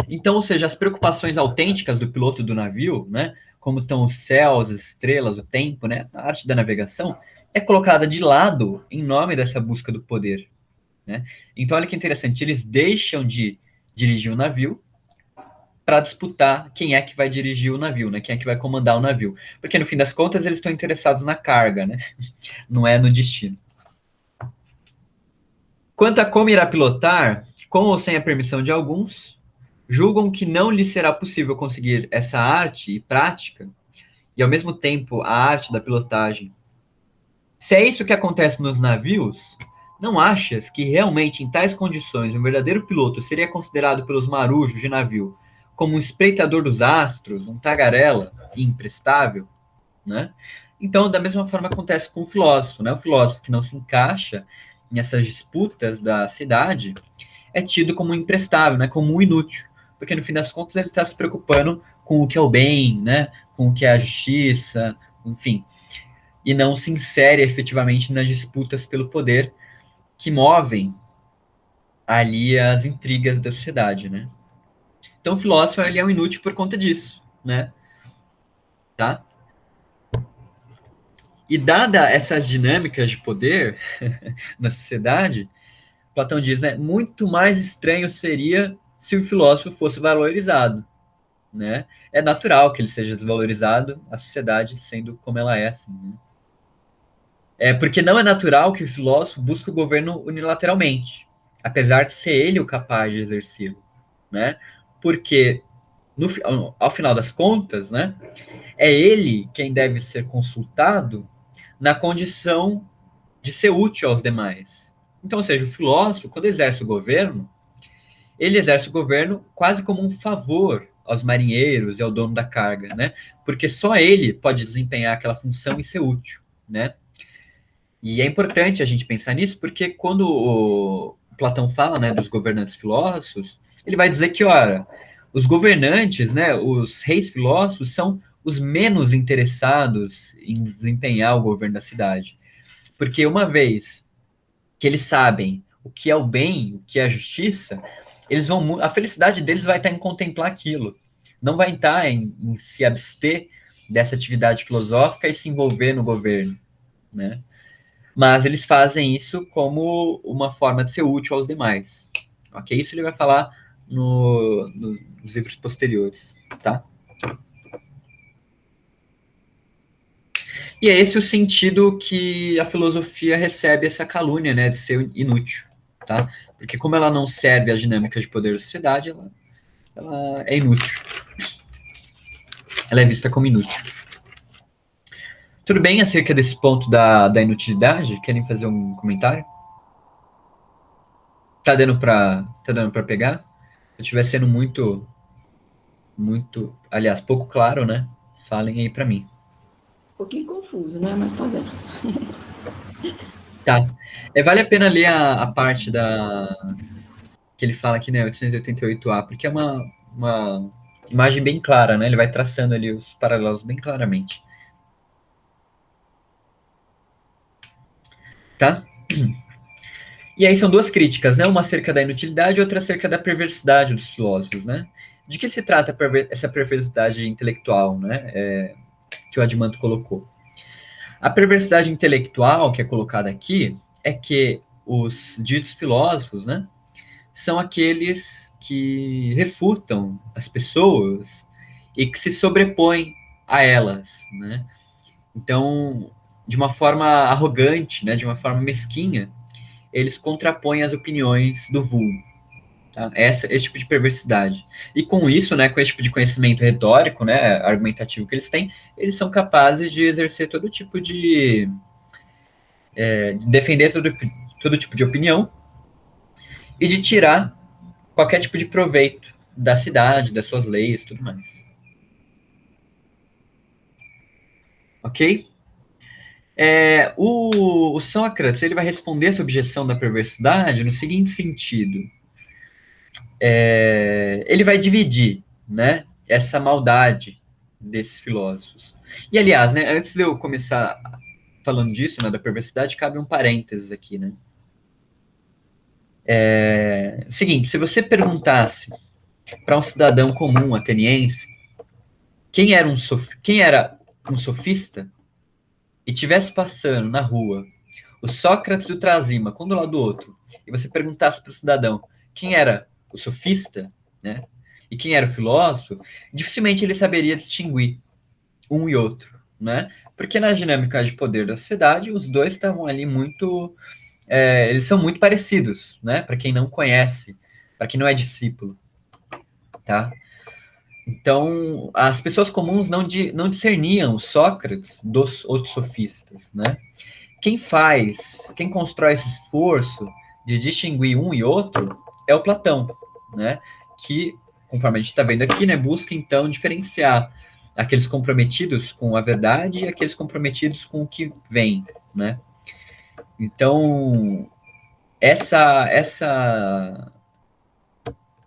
Então, ou seja, as preocupações autênticas do piloto do navio, né, como estão os céus, as estrelas, o tempo, né, a arte da navegação, é colocada de lado em nome dessa busca do poder. Né? Então, olha que interessante, eles deixam de dirigir o navio para disputar quem é que vai dirigir o navio, né? Quem é que vai comandar o navio. Porque, no fim das contas, eles estão interessados na carga, né? Não é no destino. Quanto a como irá pilotar, com ou sem a permissão de alguns, julgam que não lhe será possível conseguir essa arte e prática, e ao mesmo tempo a arte da pilotagem. Se é isso que acontece nos navios, não achas que realmente em tais condições um verdadeiro piloto seria considerado pelos marujos de navio como um espreitador dos astros, um tagarela imprestável, né? Então, da mesma forma acontece com o filósofo, né? O filósofo que não se encaixa nessas disputas da cidade é tido como imprestável, né? Como um inútil, porque no fim das contas ele está se preocupando com o que é o bem, né? Com o que é a justiça, enfim, e não se insere efetivamente nas disputas pelo poder que movem ali as intrigas da sociedade, né? Então o filósofo ele é um inútil por conta disso, né? Tá? E dada essas dinâmicas de poder na sociedade, Platão diz, né, muito mais estranho seria se o filósofo fosse valorizado, né? É natural que ele seja desvalorizado, a sociedade sendo como ela é, assim, né? É porque não é natural que o filósofo busque o governo unilateralmente, apesar de ser ele o capaz de exercê-lo, né? porque ao final das contas, né, é ele quem deve ser consultado na condição de ser útil aos demais. Então, ou seja, o filósofo, quando exerce o governo, ele exerce o governo quase como um favor aos marinheiros e ao dono da carga, né? Porque só ele pode desempenhar aquela função e ser útil, né? E é importante a gente pensar nisso, porque quando o Platão fala, né, dos governantes filósofos, ele vai dizer que, ora, os governantes, né, os reis filósofos são os menos interessados em desempenhar o governo da cidade. Porque uma vez que eles sabem o que é o bem, o que é a justiça, eles vão, a felicidade deles vai estar em contemplar aquilo, não vai estar em se abster dessa atividade filosófica e se envolver no governo, né? Mas eles fazem isso como uma forma de ser útil aos demais, ok? Isso ele vai falar nos livros posteriores, tá? E é esse o sentido que a filosofia recebe essa calúnia, né, de ser inútil, tá? Porque como ela não serve às dinâmicas de poder da sociedade, ela é inútil. Ela é vista como inútil. Tudo bem acerca desse ponto da inutilidade? Querem fazer um comentário? Tá dando pra pegar? Se eu estiver sendo aliás, pouco claro, né? Falem aí pra mim. Um pouquinho confuso, né? Mas tá vendo. Tá. Vale a pena ler a parte que ele fala aqui, né, 888A, porque é uma imagem bem clara, né? Ele vai traçando ali os paralelos bem claramente. Tá? E aí são duas críticas, né? Uma acerca da inutilidade e outra acerca da perversidade dos filósofos, né? De que se trata essa perversidade intelectual, né? Que o Admanto colocou. A perversidade intelectual que é colocada aqui é que os ditos filósofos, né? São aqueles que refutam as pessoas e que se sobrepõem a elas, né? Então, de uma forma arrogante, né? De uma forma mesquinha, eles contrapõem as opiniões do vulgo. Tá? Esse tipo de perversidade. E com isso, né, com esse tipo de conhecimento retórico, né, argumentativo que eles têm, eles são capazes de exercer todo tipo de defender todo tipo de opinião e de tirar qualquer tipo de proveito da cidade, das suas leis, tudo mais. Ok? O Sócrates ele vai responder essa objeção da perversidade no seguinte sentido: ele vai dividir, né, essa maldade desses filósofos. E aliás, né, antes de eu começar falando disso, né, da perversidade, cabe um parênteses aqui, né? Seguinte, se você perguntasse para um cidadão comum ateniense quem era um sofista e tivesse passando na rua o Sócrates e o Trasímaco, um do lado do outro, e você perguntasse para o cidadão quem era o sofista, né, e quem era o filósofo, dificilmente ele saberia distinguir um e outro, né? Porque na dinâmica de poder da sociedade, os dois estavam ali eles são muito parecidos, né? Para quem não conhece, para quem não é discípulo, tá? Então, as pessoas comuns não discerniam Sócrates dos outros sofistas, né? Quem constrói esse esforço de distinguir um e outro é o Platão, né? Que, conforme a gente está vendo aqui, né, busca então diferenciar aqueles comprometidos com a verdade e aqueles comprometidos com o que vem, né? Então, essa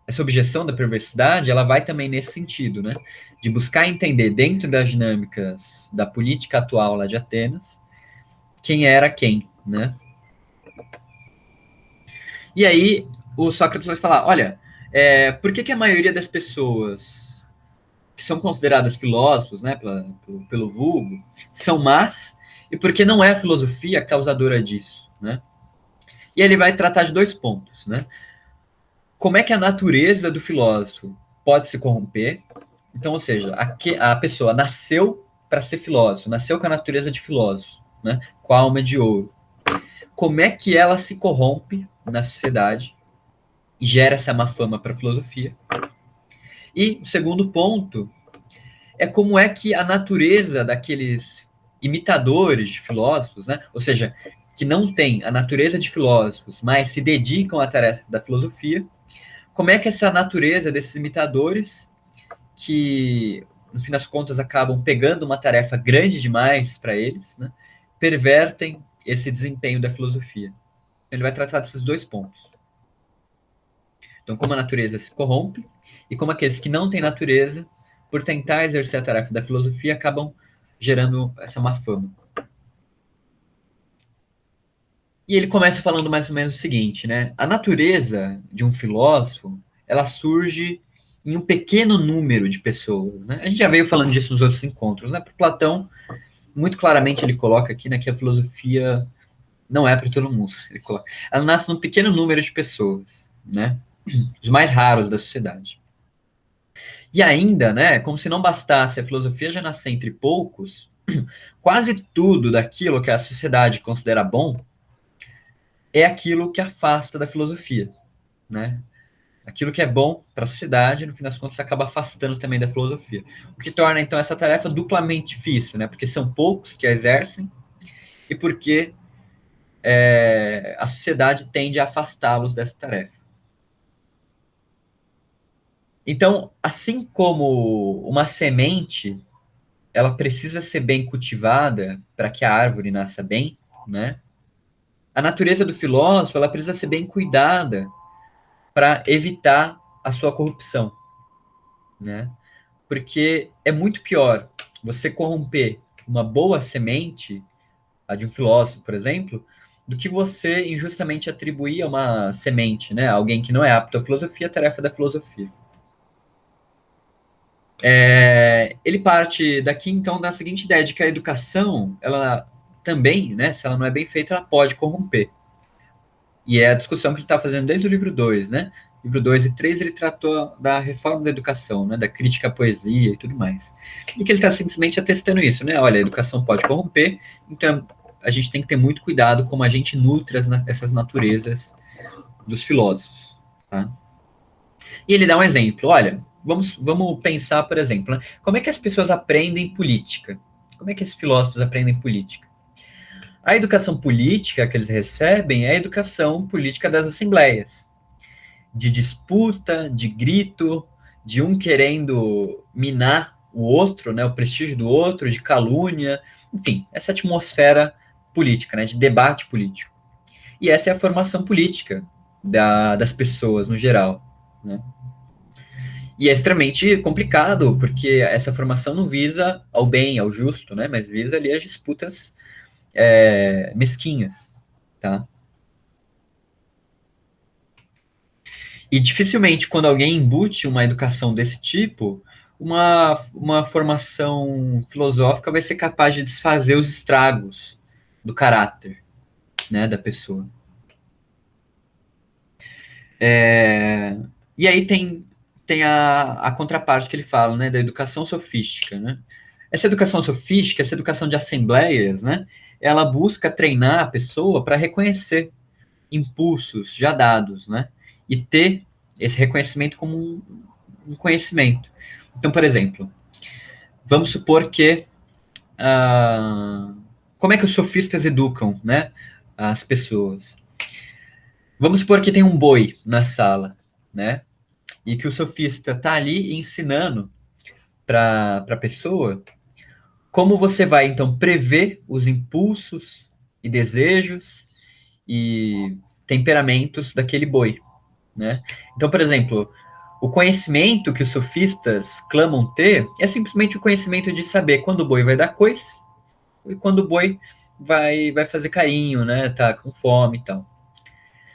essa objeção da perversidade, ela vai também nesse sentido, né? De buscar entender dentro das dinâmicas da política atual lá de Atenas, quem era quem, né? E aí o Sócrates vai falar, olha, por que a maioria das pessoas que são consideradas filósofos, né, pelo vulgo, são más, e por que não é a filosofia causadora disso, né? E ele vai tratar de dois pontos, né? Como é que a natureza do filósofo pode se corromper? Então, ou seja, a pessoa nasceu para ser filósofo, nasceu com a natureza de filósofo, né? Com a alma de ouro. Como é que ela se corrompe na sociedade e gera essa má fama para a filosofia? E o segundo ponto é como é que a natureza daqueles imitadores de filósofos, né? Ou seja, que não têm a natureza de filósofos, mas se dedicam à tarefa da filosofia, como é que essa natureza desses imitadores, que no fim das contas acabam pegando uma tarefa grande demais para eles, né, pervertem esse desempenho da filosofia. Ele vai tratar desses dois pontos. Então, como a natureza se corrompe e como aqueles que não têm natureza, por tentar exercer a tarefa da filosofia, acabam gerando essa má fama. E ele começa falando mais ou menos o seguinte, né? A natureza de um filósofo, ela surge em um pequeno número de pessoas, né? A gente já veio falando disso nos outros encontros, né? Para Platão, muito claramente ele coloca aqui, né, que a filosofia não é para todo mundo. Ele coloca, ela nasce num pequeno número de pessoas, né? Os mais raros da sociedade. E ainda, né, como se não bastasse a filosofia já nascer entre poucos, quase tudo daquilo que a sociedade considera bom é aquilo que afasta da filosofia, né? Aquilo que é bom para a sociedade, no fim das contas, acaba afastando também da filosofia. O que torna, então, essa tarefa duplamente difícil, né? Porque são poucos que a exercem e porque a sociedade tende a afastá-los dessa tarefa. Então, assim como uma semente, ela precisa ser bem cultivada para que a árvore nasça bem, né? A natureza do filósofo, ela precisa ser bem cuidada para evitar a sua corrupção, né? Porque é muito pior você corromper uma boa semente, a de um filósofo, por exemplo, do que você injustamente atribuir a uma semente, né? Alguém que não é apto à filosofia, a tarefa da filosofia. Ele parte daqui, então, da seguinte ideia de que a educação, ela também, né, se ela não é bem feita, ela pode corromper. E é a discussão que ele está fazendo desde o livro 2, né? Livro 2 e 3 ele tratou da reforma da educação, né, da crítica à poesia e tudo mais. E que ele está simplesmente atestando isso, né? Olha, a educação pode corromper, então a gente tem que ter muito cuidado como a gente nutre essas naturezas dos filósofos, tá? E ele dá um exemplo, olha, vamos pensar, por exemplo, né, como é que as pessoas aprendem política? Como é que esses filósofos aprendem política? A educação política que eles recebem é a educação política das assembleias, de disputa, de grito, de um querendo minar o outro, né, o prestígio do outro, de calúnia, enfim, essa atmosfera política, né, de debate político. E essa é a formação política das pessoas no geral, né? E é extremamente complicado, porque essa formação não visa ao bem, ao justo, né? Mas visa ali as disputas mesquinhas, tá? E dificilmente, quando alguém embute uma educação desse tipo, uma formação filosófica vai ser capaz de desfazer os estragos do caráter, né, da pessoa. E aí tem a contraparte que ele fala, né, da educação sofística, né? Essa educação sofística, essa educação de assembleias, né, ela busca treinar a pessoa para reconhecer impulsos já dados, né, e ter esse reconhecimento como um conhecimento. Então, por exemplo, vamos supor que como é que os sofistas educam, né, as pessoas? Vamos supor que tem um boi na sala, né, e que o sofista está ali ensinando para a pessoa como você vai, então, prever os impulsos e desejos e temperamentos daquele boi, né? Então, por exemplo, o conhecimento que os sofistas clamam ter é simplesmente o conhecimento de saber quando o boi vai dar coice e quando o boi vai fazer carinho, né? Tá com fome e tal.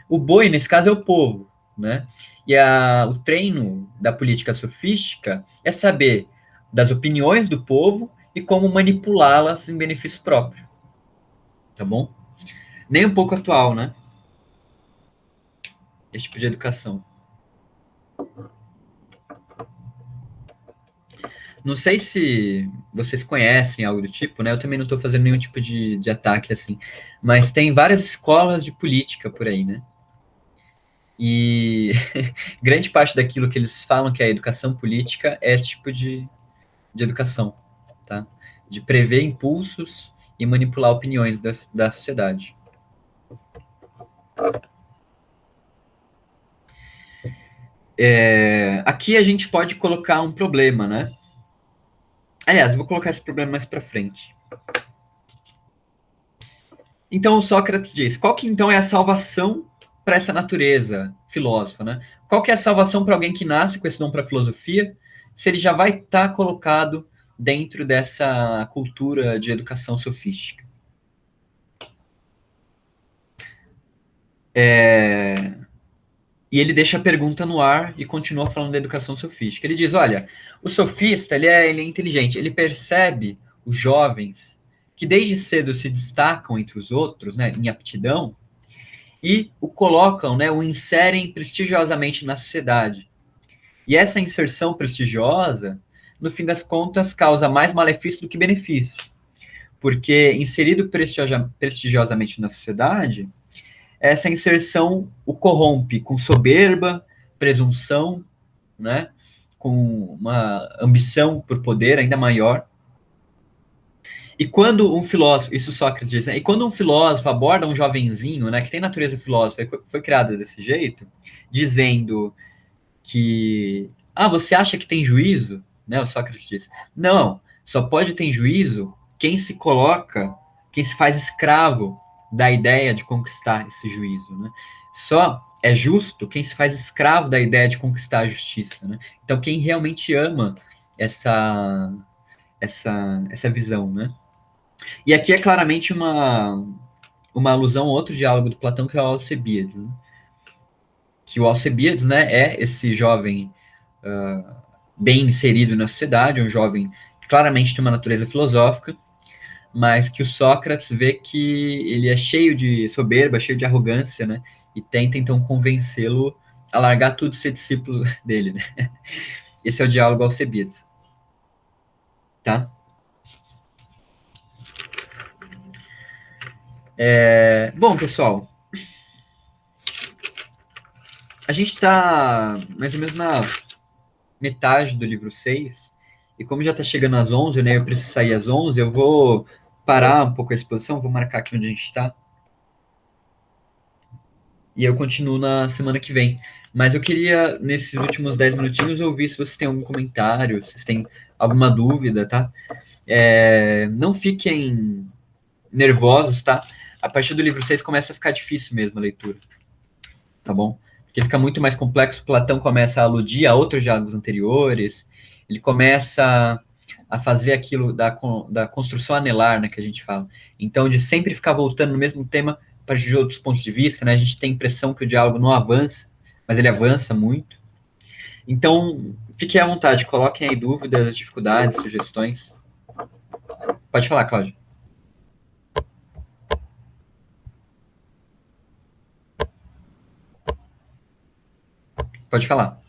O boi, nesse caso, é o povo, né? E o treino da política sofística é saber das opiniões do povo e como manipulá-las em benefício próprio, tá bom? Nem um pouco atual, né? Esse tipo de educação. Não sei se vocês conhecem algo do tipo, né? Eu também não estou fazendo nenhum tipo de ataque assim, mas tem várias escolas de política por aí, né? E grande parte daquilo que eles falam que é a educação política é esse tipo de educação, tá? De prever impulsos e manipular opiniões da sociedade. Aqui a gente pode colocar um problema, né? Aliás, eu vou colocar esse problema mais para frente. Então, o Sócrates diz, qual que então é a salvação para essa natureza filósofa, né? Qual que é a salvação para alguém que nasce com esse dom para a filosofia, se ele já vai estar colocado dentro dessa cultura de educação sofística? E ele deixa a pergunta no ar e continua falando da educação sofística. Ele diz, olha, o sofista, ele é inteligente, ele percebe os jovens que desde cedo se destacam entre os outros, né, em aptidão, e o colocam, né, o inserem prestigiosamente na sociedade. E essa inserção prestigiosa, no fim das contas, causa mais malefício do que benefício. Porque inserido prestigiosamente na sociedade, essa inserção o corrompe com soberba, presunção, né? Com uma ambição por poder ainda maior. E quando um filósofo, isso Sócrates diz, né? E quando um filósofo aborda um jovenzinho, né, que tem natureza filósofa, foi criado desse jeito, dizendo que, você acha que tem juízo? Né, o Sócrates diz, não, só pode ter juízo quem se coloca, quem se faz escravo da ideia de conquistar esse juízo, né? Só é justo quem se faz escravo da ideia de conquistar a justiça, né? Então, quem realmente ama essa visão, né? E aqui é claramente uma alusão a outro diálogo do Platão, que é o Alcebiades, né? Que o Alcebiades, né, é esse jovem bem inserido na sociedade, um jovem que claramente tem uma natureza filosófica, mas que o Sócrates vê que ele é cheio de soberba, cheio de arrogância, né, e tenta então convencê-lo a largar tudo e ser discípulo dele, né. Esse é o diálogo Alcebiades, tá? Bom, pessoal, a gente está mais ou menos na metade do livro 6, e como já está chegando às 11, né, eu preciso sair às 11, eu vou parar um pouco a exposição, vou marcar aqui onde a gente está, e eu continuo na semana que vem. Mas eu queria, nesses últimos 10 minutinhos, ouvir se vocês têm algum comentário, se vocês têm alguma dúvida, tá? Não fiquem nervosos, tá? A partir do livro 6 começa a ficar difícil mesmo a leitura, tá bom? Porque fica muito mais complexo, Platão começa a aludir a outros diálogos anteriores, ele começa a fazer aquilo da construção anelar, né, que a gente fala. Então, de sempre ficar voltando no mesmo tema a partir de outros pontos de vista, né, a gente tem a impressão que o diálogo não avança, mas ele avança muito. Então, fiquem à vontade, coloquem aí dúvidas, dificuldades, sugestões. Pode falar, Cláudio. Pode falar.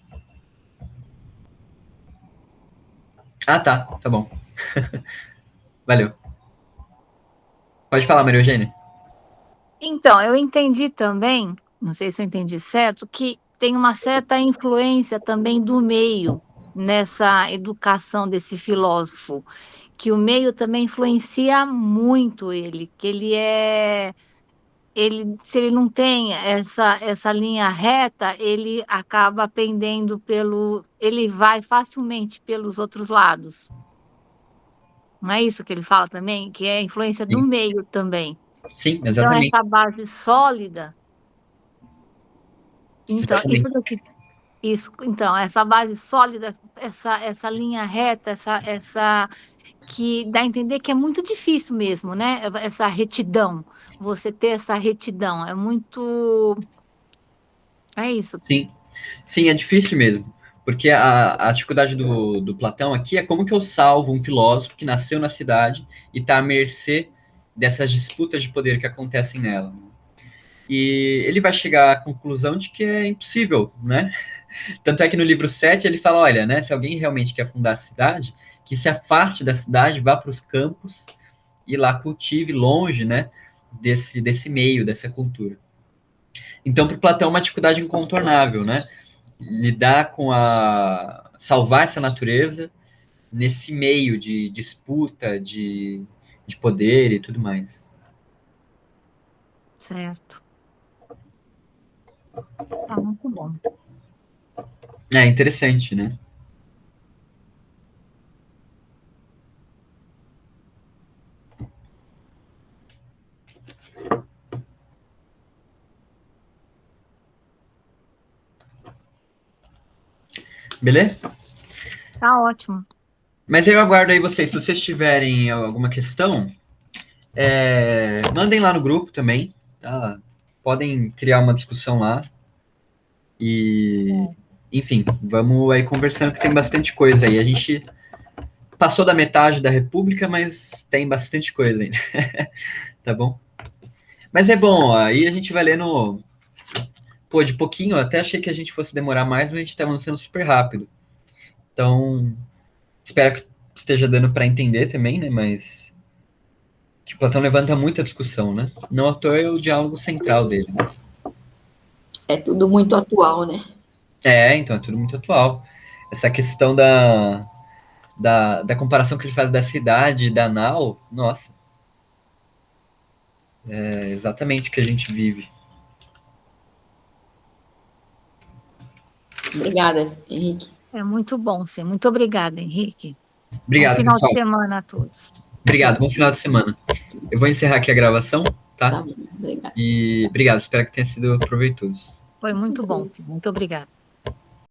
Ah, tá bom. Valeu. Pode falar, Maria Eugênia. Então, eu entendi também, não sei se eu entendi certo, que tem uma certa influência também do meio nessa educação desse filósofo, que o meio também influencia muito ele, que se ele não tem essa linha reta, ele acaba pendendo ele vai facilmente pelos outros lados. Não é isso que ele fala também? Que é a influência do Sim, meio também. sim, Então, exatamente. essa base sólida. Então, então, essa base sólida, essa linha reta, essa que dá a entender que é muito difícil mesmo, né? Essa retidão, você ter essa retidão, é muito. É isso. Sim, sim, é difícil mesmo. Porque a dificuldade do Platão aqui é como que eu salvo um filósofo que nasceu na cidade e está à mercê dessas disputas de poder que acontecem nela. E ele vai chegar à conclusão de que é impossível, né? Tanto é que no livro 7 ele fala, olha, né, se alguém realmente quer fundar a cidade, que se afaste da cidade, vá para os campos e lá cultive longe, né, desse meio, dessa cultura. Então, para o Platão, é uma dificuldade incontornável, né? Lidar com salvar essa natureza nesse meio de disputa, de poder e tudo mais. Certo. Tá muito bom. É interessante, né? Beleza? Tá ótimo. Mas eu aguardo aí vocês. Se vocês tiverem alguma questão, mandem lá no grupo também, tá? Podem criar uma discussão lá. E, enfim, vamos aí conversando que tem bastante coisa aí. A gente passou da metade da República, mas tem bastante coisa ainda. Tá bom? Mas é bom, ó, aí a gente vai lendo, pô, de pouquinho. Eu até achei que a gente fosse demorar mais, mas a gente tá avançando super rápido. Então, espero que esteja dando para entender também, né? Mas que Platão levanta muita discussão, né? Não à toa é o diálogo central dele, né? É tudo muito atual, né? Então é tudo muito atual. Essa questão da comparação que ele faz da cidade e da nau, nossa, é exatamente o que a gente vive. Obrigada, Henrique. É muito bom, sim. Muito obrigada, Henrique. Obrigado, Bom final pessoal. de semana a todos. Obrigado, bom final de semana. Eu vou encerrar aqui a gravação, tá? Tá bom, obrigada. E obrigado, espero que tenha sido proveitoso. Foi muito bom, sim. Muito obrigada.